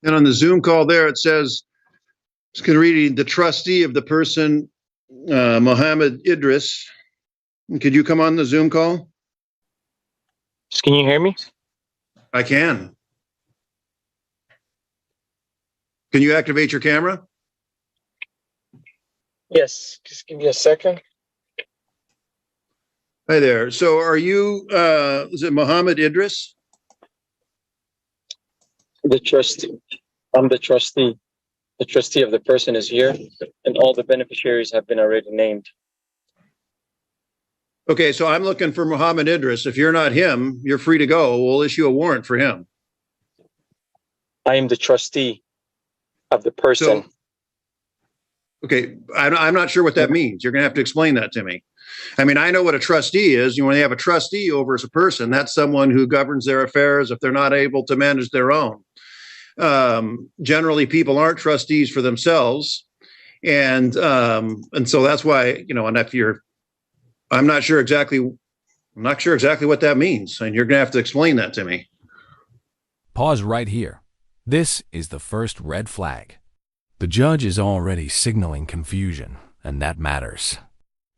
And on the Zoom call there, it says, it's going to read the trustee of the person, Mohammed Idris. Could you come on the Zoom call? Can you hear me? I can. Can you activate your camera? Yes, just give me a second. Hi there. So are you, is it Mohammed Idris? The trustee. I'm the trustee. The trustee of the person is here, and all the beneficiaries have been already named. Okay, so I'm looking for Mohammed Idris. If you're not him, you're free to go. We'll issue a warrant for him. I am the trustee of the person. So, okay, I'm not sure what that means. You're going to have to explain that to me. I mean, I know what a trustee is. When they have a trustee over as a person, that's someone who governs their affairs if they're not able to manage their own. Generally, people aren't trustees for themselves, and so that's why, and if you're, I'm not sure exactly what that means, and you're going to have to explain that to me. Pause right here. This is the first red flag. The judge is already signaling confusion, and that matters.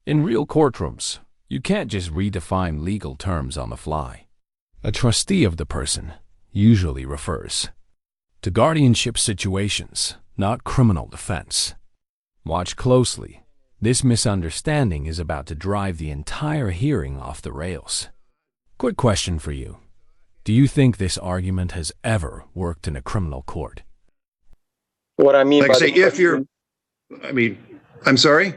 In real courtrooms, you can't just redefine legal terms on the fly. A trustee of the person usually refers to guardianship situations, not criminal defense. Watch closely. This misunderstanding is about to drive the entire hearing off the rails. Quick question for you. Do you think this argument has ever worked in a criminal court? What I mean Like by I say, if you're, I'm sorry?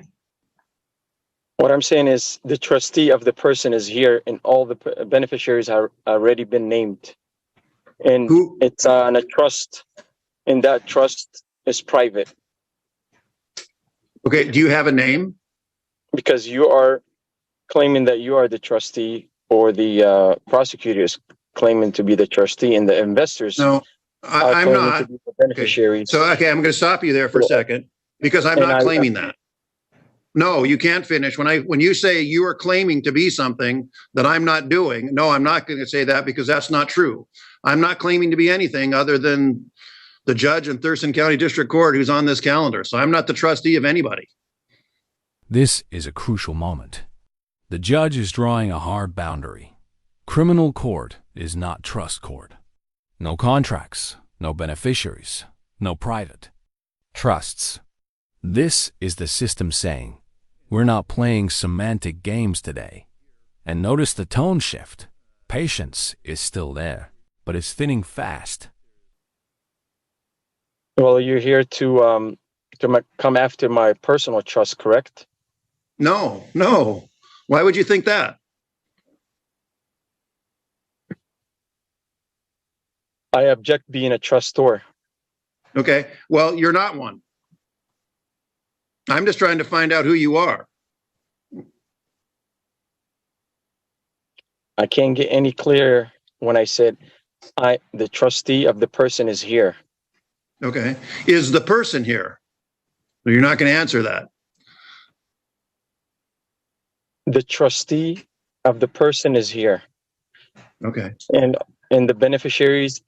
What I'm saying is the trustee of the person is here, and all the beneficiaries have already been named. And it's on a trust, and that trust is private. Okay, do you have a name? Because you are claiming that you are the trustee, or the prosecutor is claiming to be the trustee, and the investors No, I'm not. to be the beneficiaries. Okay, I'm going to stop you there for a second, because I'm not claiming that. No, you can't finish. When you say you are claiming to be something that I'm not doing, no, I'm not going to say that, because that's not true. I'm not claiming to be anything other than the judge in Thurston County District Court who's on this calendar. So I'm not the trustee of anybody. This is a crucial moment. The judge is drawing a hard boundary. Criminal court is not trust court. No contracts, no beneficiaries, no private trusts. This is the system saying, we're not playing semantic games today. And notice the tone shift. Patience is still there, but it's thinning fast. Well, you're here to come after my personal trust, correct? No. Why would you think that? I object being a trustor. Okay, well, you're not one. I'm just trying to find out who you are. I can't get any clearer when I said the trustee of the person is here. Okay, is the person here? You're not going to answer that. The trustee of the person is here. Okay. And the beneficiaries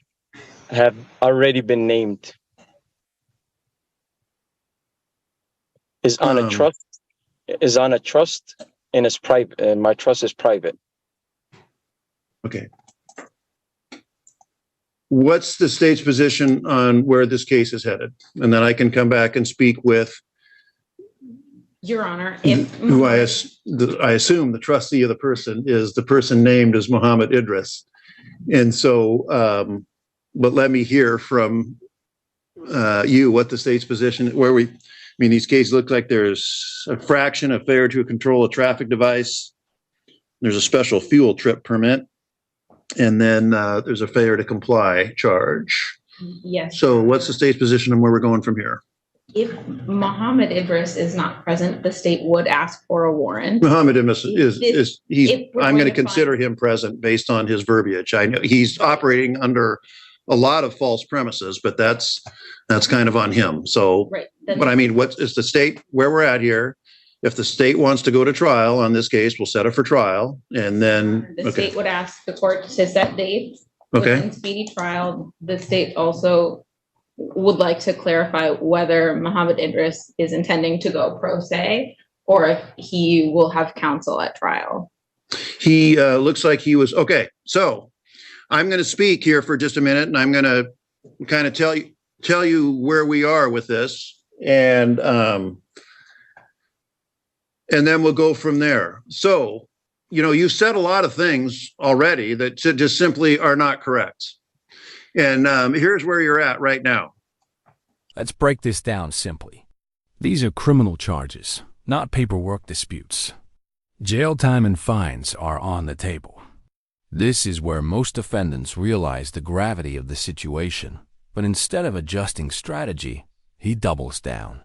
have already been named. Is on a trust, and it's private, and my trust is private. Okay. What's the state's position on where this case is headed? And then I can come back and speak with Your Honor, who I assume the trustee of the person is the person named as Mohammed Idris. And so, but let me hear from you what the state's position, these cases look like there's a fraction of failure to control a traffic device. There's a special fuel trip permit. And then there's a failure to comply charge. Yes. So what's the state's position on where we're going from here? If Mohammed Idris is not present, the state would ask for a warrant. Mohammed Idris I'm going to consider him present based on his verbiage. I know he's operating under a lot of false premises, but that's kind of on him. So, right. But I mean, what is the state where we're at here? If the state wants to go to trial on this case, we'll set it for trial, and then the state would ask the court to set dates. Okay. Within speedy trial, the state also would like to clarify whether Mohammed Idris is intending to go pro se or if he will have counsel at trial. He looks like he was okay. So I'm going to speak here for just a minute, and I'm going to kind of tell you where we are with this, and then we'll go from there. So, you said a lot of things already that just simply are not correct. And here's where you're at right now. Let's break this down simply. These are criminal charges, not paperwork disputes. Jail time and fines are on the table. This is where most defendants realize the gravity of the situation, but instead of adjusting strategy, he doubles down.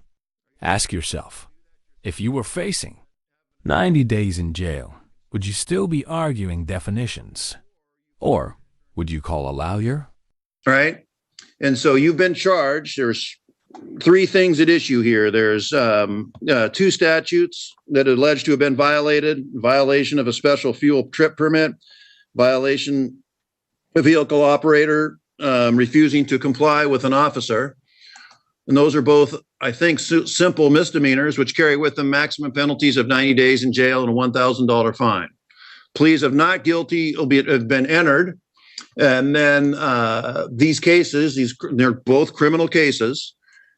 Ask yourself, if you were facing 90 days in jail, would you still be arguing definitions? Or would you call a lawyer? Right? And so you've been charged. There's three things at issue here. There's two statutes that are alleged to have been violated: violation of a special fuel trip permit, violation of vehicle operator refusing to comply with an officer. And those are both, I think, simple misdemeanors, which carry with them maximum penalties of 90 days in jail and a $1,000 fine. Pleas of not guilty have been entered. And then these cases, they're both criminal cases.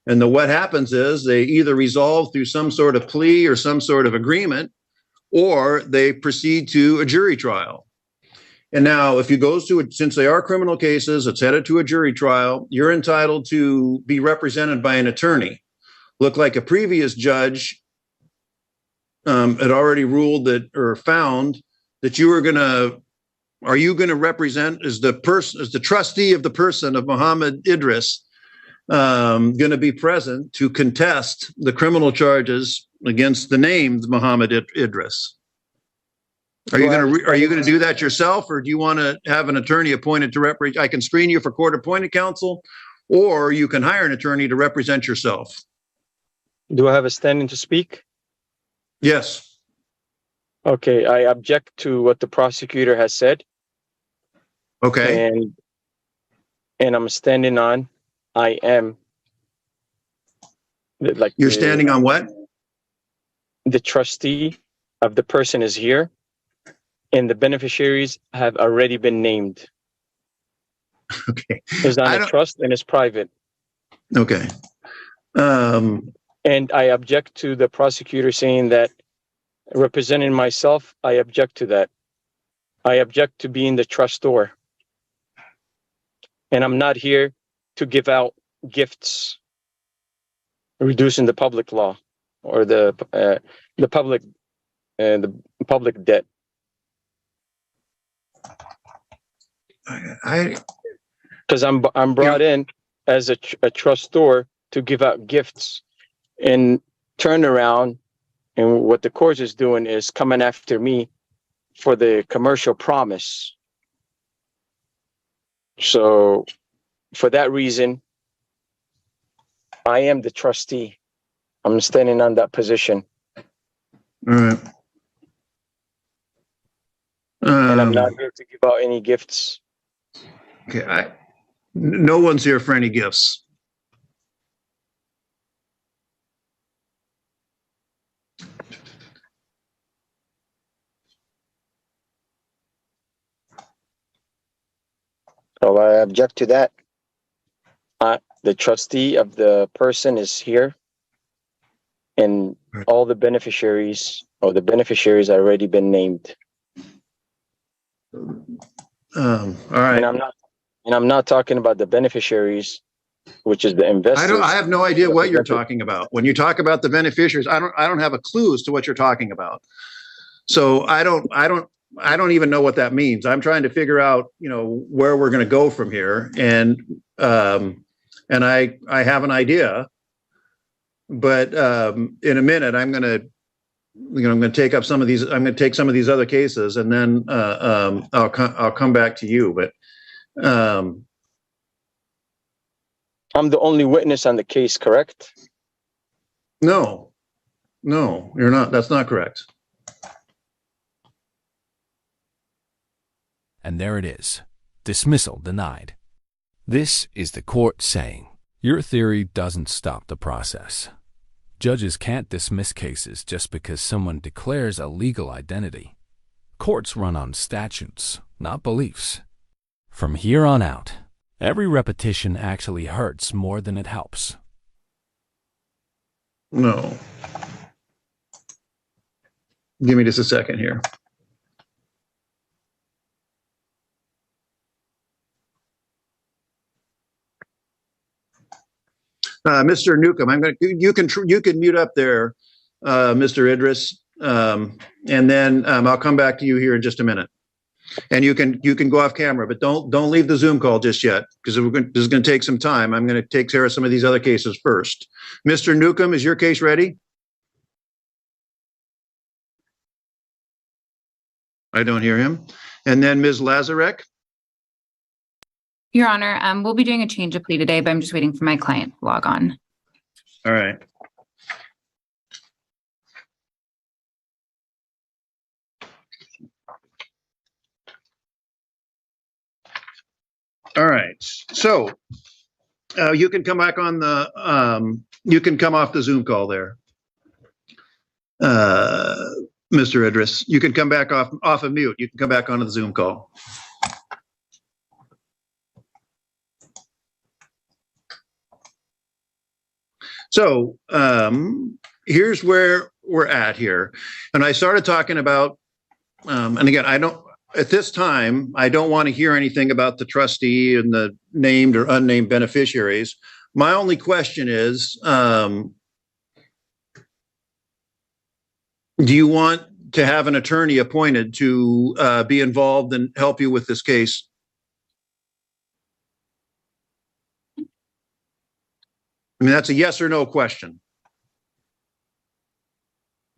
And what happens is they either resolve through some sort of plea or some sort of agreement, or they proceed to a jury trial. And now, if you goes to it, since they are criminal cases, it's headed to a jury trial, you're entitled to be represented by an attorney. Look like a previous judge had already ruled that, or found that you were going to, are you going to represent as the trustee of the person of Mohammed Idris, going to be present to contest the criminal charges against the named Mohammed Idris? Are you going to do that yourself, or do you want to have an attorney appointed to represent? I can screen you for court-appointed counsel, or you can hire an attorney to represent yourself. Do I have a standing to speak? Yes. Okay, I object to what the prosecutor has said. Okay. And I'm standing on, I am. You're standing on what? The trustee of the person is here, and the beneficiaries have already been named. Okay. It's on a trust and it's private. Okay. And I object to the prosecutor saying that representing myself, I object to that. I object to being the trustor. And I'm not here to give out gifts, reducing the public law or the public debt. Because I'm brought in as a trustor to give out gifts, and turn around, and what the court is doing is coming after me for the commercial promise. So for that reason, I am the trustee. I'm standing on that position. All right. And I'm not here to give out any gifts. Okay. No one's here for any gifts. So I object to that. The trustee of the person is here, and all the beneficiaries have already been named. All right. And I'm not talking about the beneficiaries, which is the investors. I have no idea what you're talking about. When you talk about the beneficiaries, I don't have a clue as to what you're talking about. So I don't even know what that means. I'm trying to figure out, where we're going to go from here. And I have an idea, but in a minute, I'm going to take up some of these. I'm going to take some of these other cases, and then I'll come back to you. But I'm the only witness on the case, correct? No, you're not. That's not correct. And there it is. Dismissal denied. This is the court saying, Your theory doesn't stop the process. Judges can't dismiss cases just because someone declares a legal identity. Courts run on statutes, not beliefs. From here on out, every repetition actually hurts more than it helps. No. Give me just a second here. Mr. Newcomb, you can mute up there, Mr. Idris, and then I'll come back to you here in just a minute. And you can go off camera, but don't leave the Zoom call just yet, because this is going to take some time. I'm going to take care of some of these other cases first. Mr. Newcomb, is your case ready? I don't hear him. And then Ms. Lazarek. Your Honor, we'll be doing a change of plea today, but I'm just waiting for my client to log on. All right. All right. So you can come back on the, you can come off the Zoom call there. Mr. Idris, you can come back off of mute. You can come back onto the Zoom call. So here's where we're at here. And I started talking about, and again, at this time, I don't want to hear anything about the trustee and the named or unnamed beneficiaries. My only question is, do you want to have an attorney appointed to be involved and help you with this case? I mean, that's a yes or no question.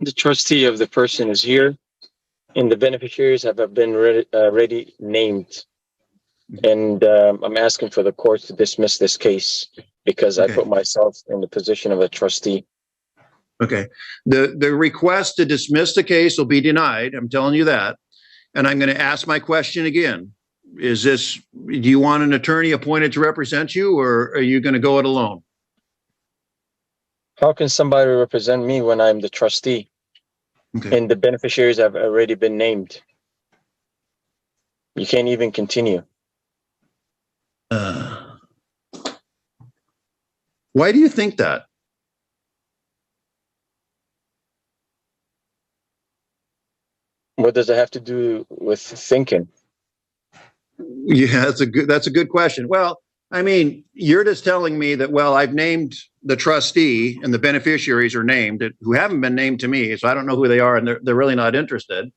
The trustee of the person is here, and the beneficiaries have been already named. And I'm asking for the court to dismiss this case because I put myself in the position of a trustee. Okay. The request to dismiss the case will be denied. I'm telling you that. And I'm going to ask my question again. Do you want an attorney appointed to represent you, or are you going to go it alone? How can somebody represent me when I'm the trustee? Okay. And the beneficiaries have already been named? You can't even continue. Why do you think that? What does it have to do with thinking? Yeah, that's a good question. Well, I mean, you're just telling me that, well, I've named the trustee and the beneficiaries are named who haven't been named to me, so I don't know who they are, and they're really not interested.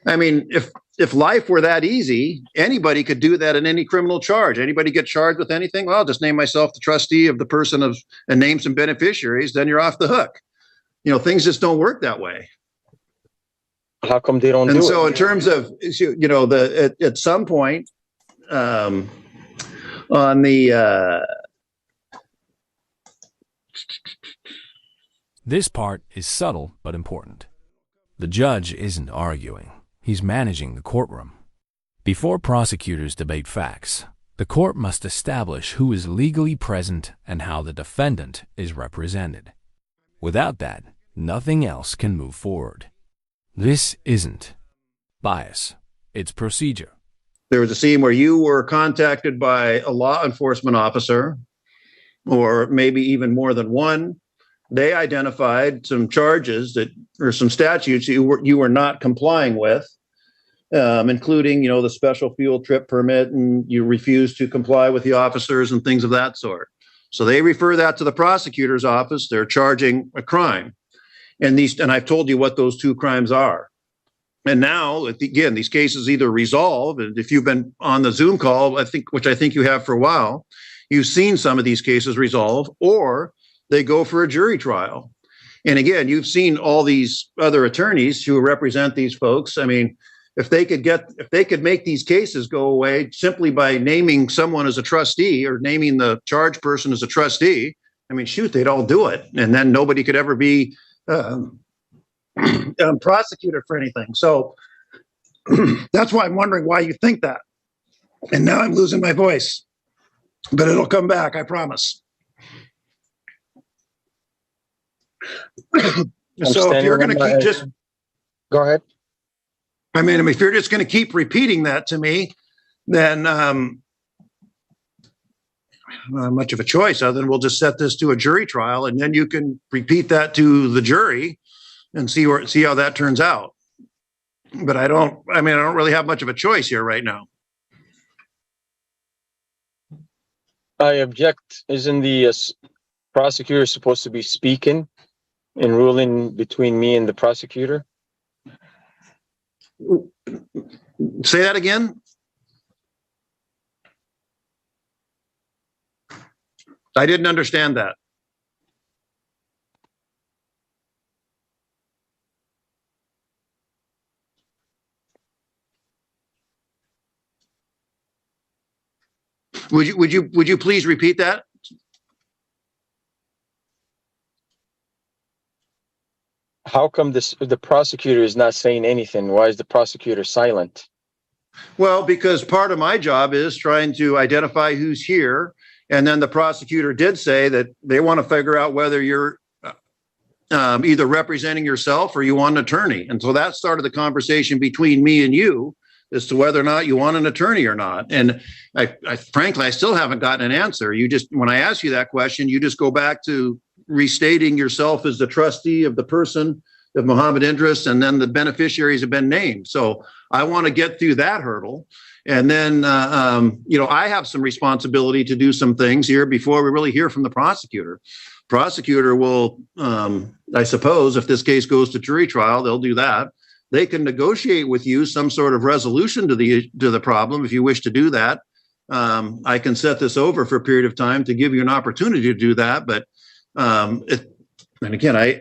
I mean, if life were that easy, anybody could do that in any criminal charge. Anybody get charged with anything? Well, I'll just name myself the trustee of the person and name some beneficiaries, then you're off the hook. You know, things just don't work that way. How come they don't do it? And so in terms of, you know, at some point, on the This part is subtle but important. The judge isn't arguing. He's managing the courtroom. Before prosecutors debate facts, the court must establish who is legally present and how the defendant is represented. Without that, nothing else can move forward. This isn't bias. It's procedure. There was a scene where you were contacted by a law enforcement officer, or maybe even more than one. They identified some charges or some statutes you were not complying with, including, you know, the special field trip permit, and you refused to comply with the officers and things of that sort. So they refer that to the prosecutor's office. They're charging a crime, and I've told you what those two crimes are. And now, again, these cases either resolve, and if you've been on the Zoom call, which I think you have for a while, you've seen some of these cases resolve, or they go for a jury trial. And again, you've seen all these other attorneys who represent these folks. I mean, if they could make these cases go away simply by naming someone as a trustee or naming the charged person as a trustee, I mean, shoot, they'd all do it. And then nobody could ever be prosecuted for anything. So that's why I'm wondering why you think that. And now I'm losing my voice, but it'll come back, I promise. So if you're going to keep just, Go ahead. I mean, if you're just going to keep repeating that to me, then I don't have much of a choice other than we'll just set this to a jury trial, and then you can repeat that to the jury and see how that turns out. But I don't really have much of a choice here right now. I object. Isn't the prosecutor supposed to be speaking and ruling between me and the prosecutor? Say that again. I didn't understand that. Would you please repeat that? How come the prosecutor is not saying anything? Why is the prosecutor silent? Well, because part of my job is trying to identify who's here. And then the prosecutor did say that they want to figure out whether you're either representing yourself or you want an attorney. And so that started the conversation between me and you as to whether or not you want an attorney or not. And I frankly, I still haven't gotten an answer. When I ask you that question, you just go back to restating yourself as the trustee of the person of Mohammed Idris, and then the beneficiaries have been named. So I want to get through that hurdle. And then, I have some responsibility to do some things here before we really hear from the prosecutor. Prosecutor will, I suppose, if this case goes to jury trial, they'll do that. They can negotiate with you some sort of resolution to the problem if you wish to do that. I can set this over for a period of time to give you an opportunity to do that. But and again,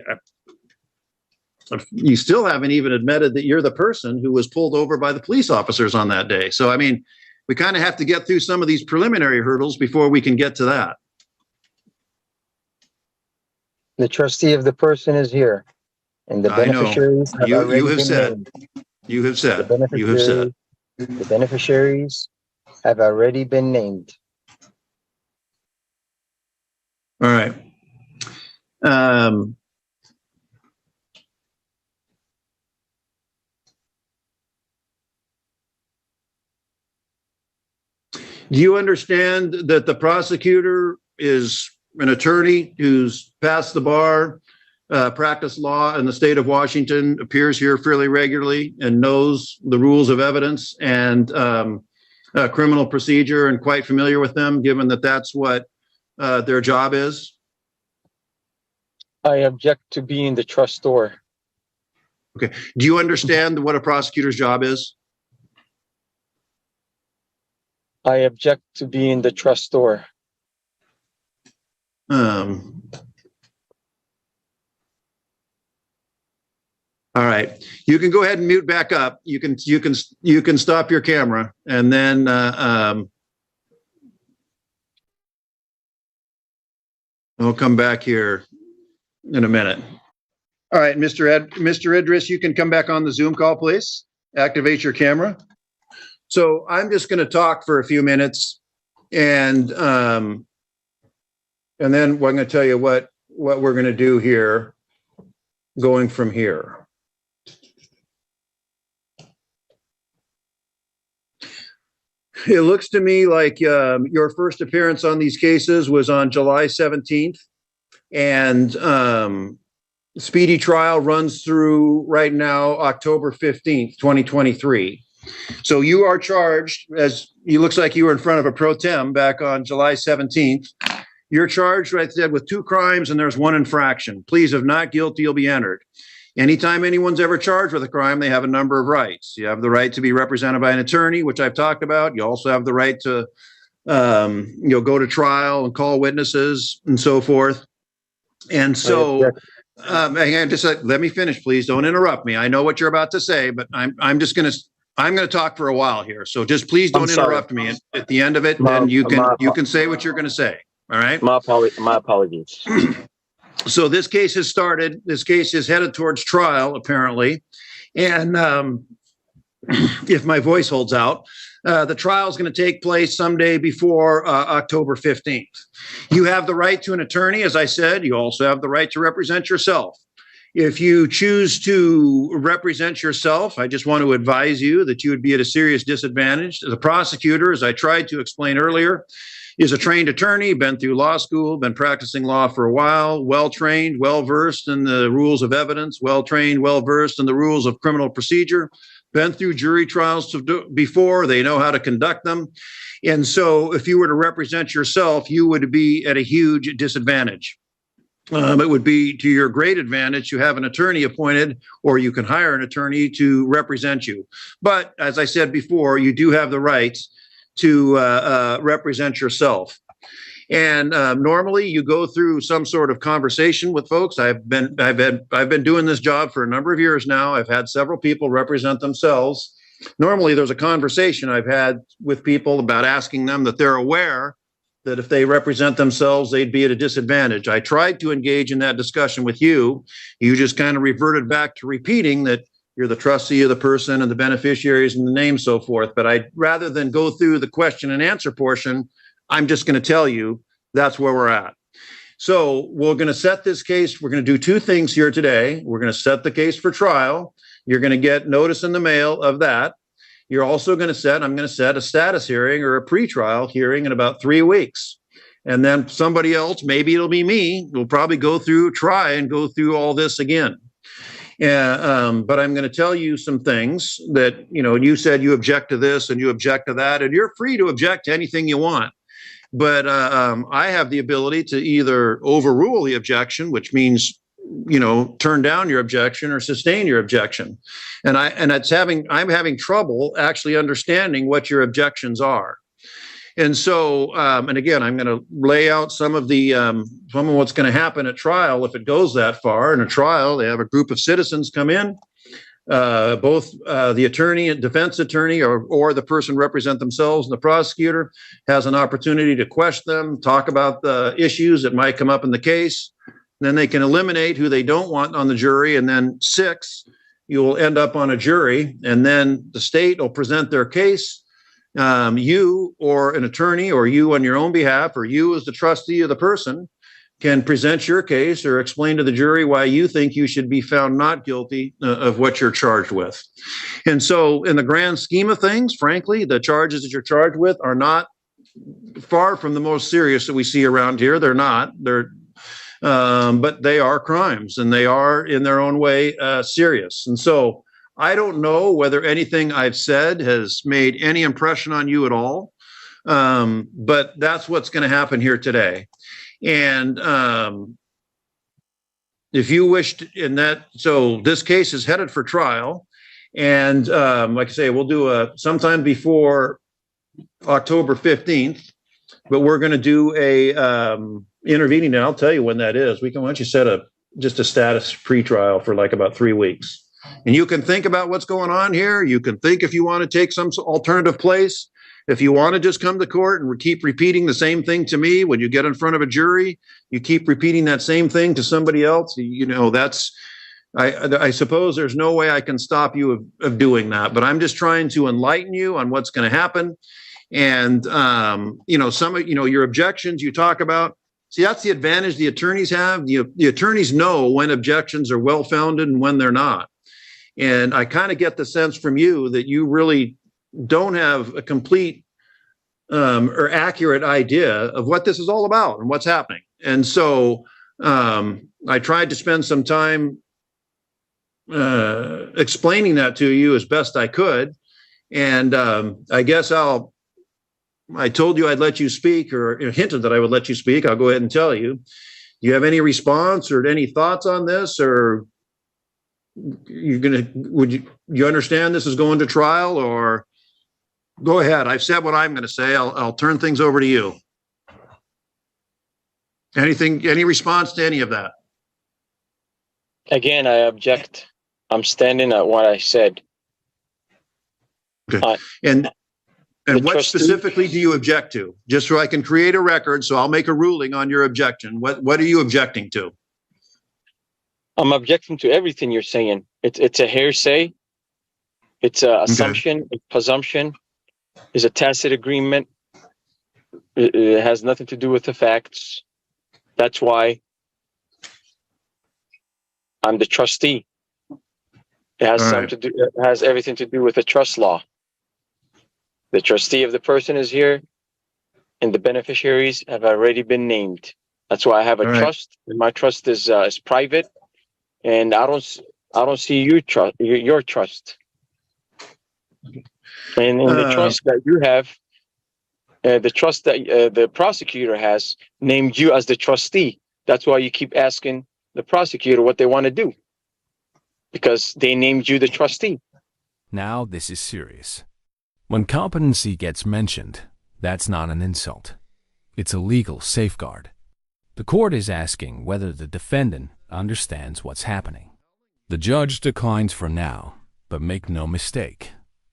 you still haven't even admitted that you're the person who was pulled over by the police officers on that day. So, I mean, we kind of have to get through some of these preliminary hurdles before we can get to that. The trustee of the person is here, and the beneficiaries have already been named. You have said. The beneficiaries have already been named. All right. Do you understand that the prosecutor is an attorney who's passed the bar, practiced law in the state of Washington, appears here fairly regularly, and knows the rules of evidence and criminal procedure, and quite familiar with them, given that that's what their job is? I object to being the trustor. Okay. Do you understand what a prosecutor's job is? I object to being the trustor. All right. You can go ahead and mute back up. You can stop your camera, and then I'll come back here in a minute. All right, Mr. Idris, you can come back on the Zoom call, please. Activate your camera. So I'm just going to talk for a few minutes, and then I'm going to tell you what we're going to do here, going from here. It looks to me like your first appearance on these cases was on July 17th, and speedy trial runs through right now, October 15th, 2023. So you are charged, as you looks like you were in front of a pro tem back on July 17th. You're charged, right there, with 2 crimes, and there's 1 infraction. Pleas of not guilty will be entered. Anytime anyone's ever charged with a crime, they have a number of rights. You have the right to be represented by an attorney, which I've talked about. You also have the right to, go to trial and call witnesses and so forth. And so, let me finish, please. Don't interrupt me. I know what you're about to say, but I'm going to talk for a while here. So just please don't interrupt me. At the end of it, then you can say what you're going to say. All right. My apologies. So this case has started. This case is headed towards trial, apparently. And if my voice holds out. The trial is going to take place someday before October 15th. You have the right to an attorney, as I said. You also have the right to represent yourself. If you choose to represent yourself, I just want to advise you that you would be at a serious disadvantage. The prosecutor, as I tried to explain earlier, is a trained attorney, been through law school, been practicing law for a while, well-trained, well-versed in the rules of evidence, well-trained, well-versed in the rules of criminal procedure, been through jury trials before. They know how to conduct them. And so if you were to represent yourself, you would be at a huge disadvantage. It would be to your great advantage to have an attorney appointed, or you can hire an attorney to represent you. But as I said before, you do have the right to represent yourself. And normally you go through some sort of conversation with folks. I've been doing this job for a number of years now. I've had several people represent themselves. Normally there's a conversation I've had with people about asking them that they're aware that if they represent themselves, they'd be at a disadvantage. I tried to engage in that discussion with you. You just kind of reverted back to repeating that you're the trustee of the person and the beneficiaries and the name, so forth. But rather than go through the question and answer portion, I'm just going to tell you that's where we're at. So we're going to set this case. We're going to do two things here today. We're going to set the case for trial. You're going to get notice in the mail of that. You're also going to I'm going to set a status hearing or a pretrial hearing in about 3 weeks. And then somebody else, maybe it'll be me, will probably try and go through all this again. But I'm going to tell you some things that, you said you object to this and you object to that, and you're free to object to anything you want. But I have the ability to either overrule the objection, which means, turn down your objection, or sustain your objection. And I'm having trouble actually understanding what your objections are. And so, and again, I'm going to lay out some of what's going to happen at trial if it goes that far. In a trial, they have a group of citizens come in, both the attorney and defense attorney or the person represent themselves, and the prosecutor has an opportunity to question them, talk about the issues that might come up in the case. Then they can eliminate who they don't want on the jury. And then 6, you will end up on a jury, and then the state will present their case. You or an attorney, or you on your own behalf, or you as the trustee of the person, can present your case or explain to the jury why you think you should be found not guilty of what you're charged with. And so in the grand scheme of things, frankly, the charges that you're charged with are not far from the most serious that we see around here. They're not. But they are crimes, and they are in their own way serious. And so I don't know whether anything I've said has made any impression on you at all, but that's what's going to happen here today. And if you wish to, so this case is headed for trial, and like I say, we'll do sometime before October 15th, but we're going to do a intervening, and I'll tell you when that is. Why don't you set just a status pretrial for like about 3 weeks. And you can think about what's going on here. You can think if you want to take some alternative place. If you want to just come to court and keep repeating the same thing to me when you get in front of a jury, you keep repeating that same thing to somebody else, I suppose there's no way I can stop you of doing that. But I'm just trying to enlighten you on what's going to happen. And, some of, your objections you talk about, see, that's the advantage the attorneys have. The attorneys know when objections are well-founded and when they're not. And I kind of get the sense from you that you really don't have a complete or accurate idea of what this is all about and what's happening. And so I tried to spend some time explaining that to you as best I could. And I guess I told you I'd let you speak, or hinted that I would let you speak. I'll go ahead and tell you. Do you have any response or any thoughts on this, or would you understand this is going to trial, or go ahead? I've said what I'm going to say. I'll turn things over to you. Any response to any of that? Again, I object. I'm standing at what I said. Okay. And what specifically do you object to? Just so I can create a record, so I'll make a ruling on your objection. What are you objecting to? I'm objecting to everything you're saying. It's a hearsay. It's a assumption, a presumption, is a tacit agreement. It has nothing to do with the facts. That's why I'm the trustee. It has All something right. to do. It has everything to do with the trust law. The trustee of the person is here, and the beneficiaries have already been named. That's why I have a All right. trust, and my trust is private, and I don't see your trust. And in the trust that you have, the trust that the prosecutor has named you as the trustee. That's why you keep asking the prosecutor what they want to do, because they named you the trustee. Now this is serious. When competency gets mentioned, that's not an insult. It's a legal safeguard. The court is asking whether the defendant understands what's happening. The judge declines for now, but make no mistake.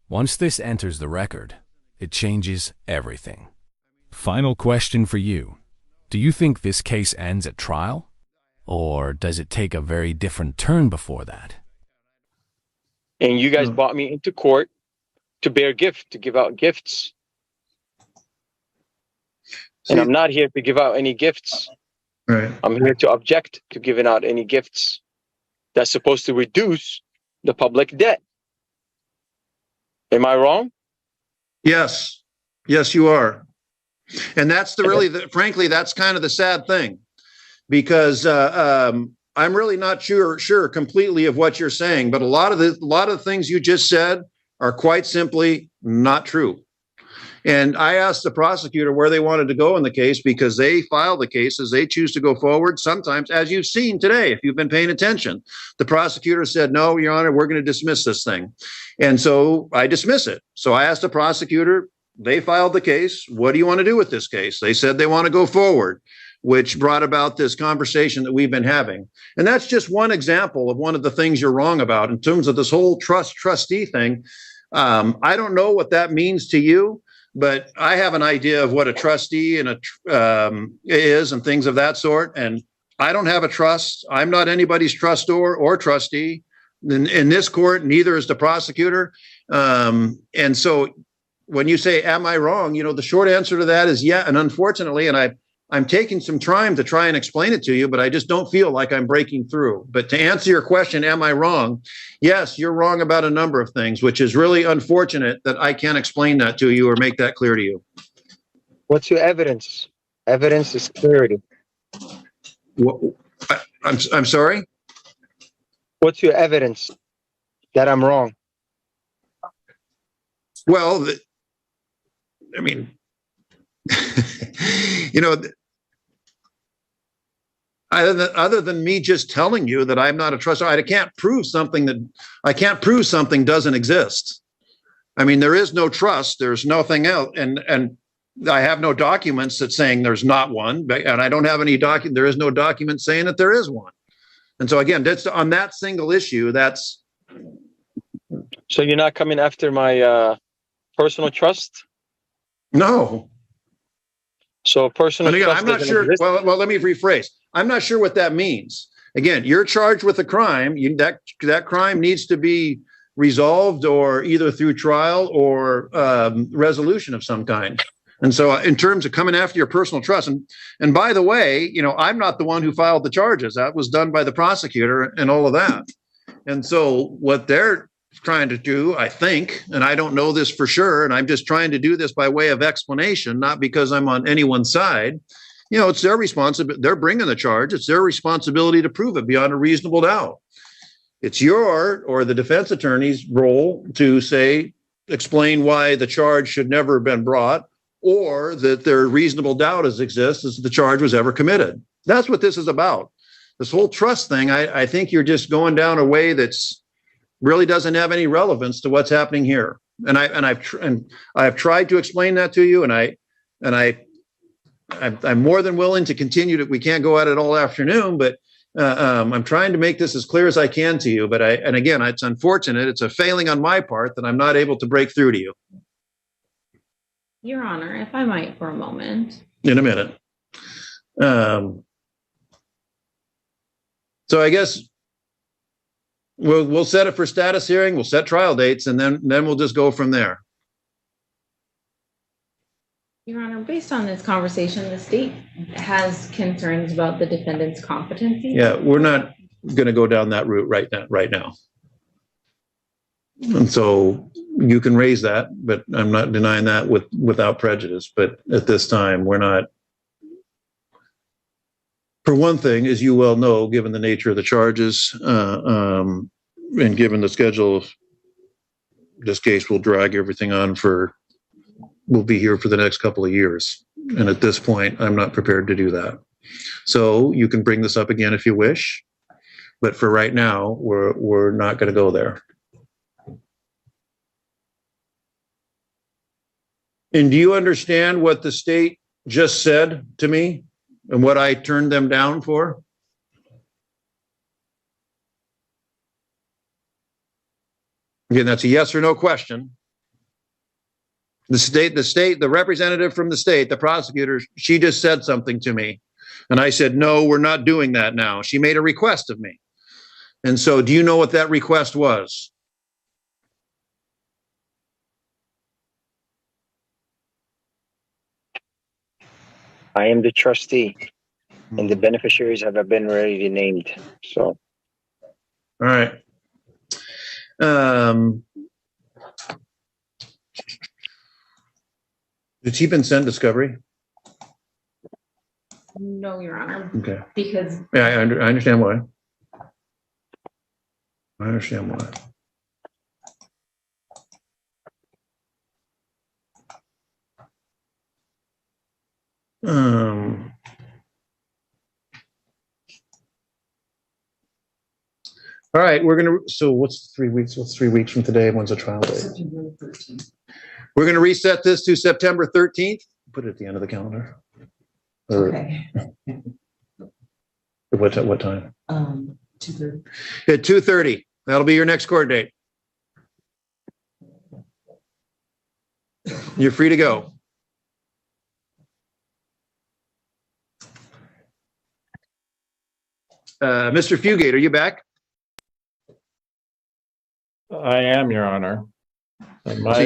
Once this enters the record, it changes everything. Final question for you. Do you think this case ends at trial? Or does it take a very different turn before that? And you guys brought me into court to bear gift, to give out gifts. And I'm not here to give out any gifts. Right. I'm here to object to giving out any gifts that's supposed to reduce the public debt. Am I wrong? Yes. Yes, you are. And that's frankly, that's kind of the sad thing, because I'm really not sure completely of what you're saying, but a lot of the things you just said are quite simply not true. And I asked the prosecutor where they wanted to go in the case, because they file the cases, they choose to go forward. Sometimes, as you've seen today, if you've been paying attention, the prosecutor said, "No, Your Honor, we're going to dismiss this thing." And so I dismiss it. So I asked the prosecutor, they filed the case. What do you want to do with this case? They said they want to go forward, which brought about this conversation that we've been having. And that's just one example of one of the things you're wrong about in terms of this whole trustee thing. I don't know what that means to you, but I have an idea of what a trustee and is and things of that sort. And I don't have a trust. I'm not anybody's trustor or trustee. In this court, neither is the prosecutor. And so when you say, am I wrong? The short answer to that is yeah. And unfortunately, and I'm taking some time to try and explain it to you, but I just don't feel like I'm breaking through. But to answer your question, am I wrong? Yes, you're wrong about a number of things, which is really unfortunate that I can't explain that to you or make that clear to you. What's your evidence? Evidence is clarity. I'm sorry? What's your evidence that I'm wrong? Well, other than me just telling you that I'm not a trustee, I can't prove something doesn't exist. I mean, there is no trust. There's nothing else. And I have no documents that saying there's not one, and I don't have any there is no document saying that there is one. And so again, that's on that single issue. That's. So you're not coming after my personal trust? No. So personal again, trust I'm not sure. Exist? Well, let me rephrase. I'm not sure what that means. Again, you're charged with a crime. That crime needs to be resolved, or either through trial or resolution of some kind. And so, in terms of coming after your personal trust, and by the way, I'm not the one who filed the charges. That was done by the prosecutor and all of that. And so, what they're trying to do, I think, and I don't know this for sure, and I'm just trying to do this by way of explanation, not because I'm on anyone's side. It's their responsibility. They're bringing the charge. It's their responsibility to prove it beyond a reasonable doubt. It's your or the defense attorney's role to explain why the charge should never have been brought, or that there reasonable doubt exists as the charge was ever committed. That's what this is about. This whole trust thing, I think you're just going down a way that's really doesn't have any relevance to what's happening here. And I've tried to explain that to you, and I'm more than willing to continue. We can't go at it all afternoon, but I'm trying to make this as clear as I can to you. But again, it's unfortunate. It's a failing on my part that I'm not able to break through to you. Your Honor, if I might for a moment. In a minute. So I guess We'll set it for status hearing, we'll set trial dates, and then we'll just go from there. Your Honor, based on this conversation, the state has concerns about the defendant's competency. Yeah, we're not going to go down that route right now. And so you can raise that, but I'm not denying that without prejudice. But at this time, we're not. For one thing, as you well know, given the nature of the charges, and given the schedule, this case will drag everything on we'll be here for the next couple of years. And at this point, I'm not prepared to do that. So you can bring this up again if you wish, but for right now, we're not going to go there. And do you understand what the state just said to me and what I turned them down for? Again, that's a yes or no question. The representative from the state, the prosecutor, she just said something to me. And I said, no, we're not doing that now. She made a request of me. And so do you know what that request was? I am the trustee, and the beneficiaries have been already named. So, All right. Has he been sent discovery? No, Your Honor, Okay. because Yeah, I understand why. I understand why. All right, so what's 3 weeks? What's 3 weeks from today? When's the trial date? September 13th. We're going to reset this to September 13th. Put it at the end of the calendar. Or Okay. what time? 2:30. At 2:30. That'll be your next court date. You're free to go. Mr. Fugate, are you back? I am, Your Honor. And my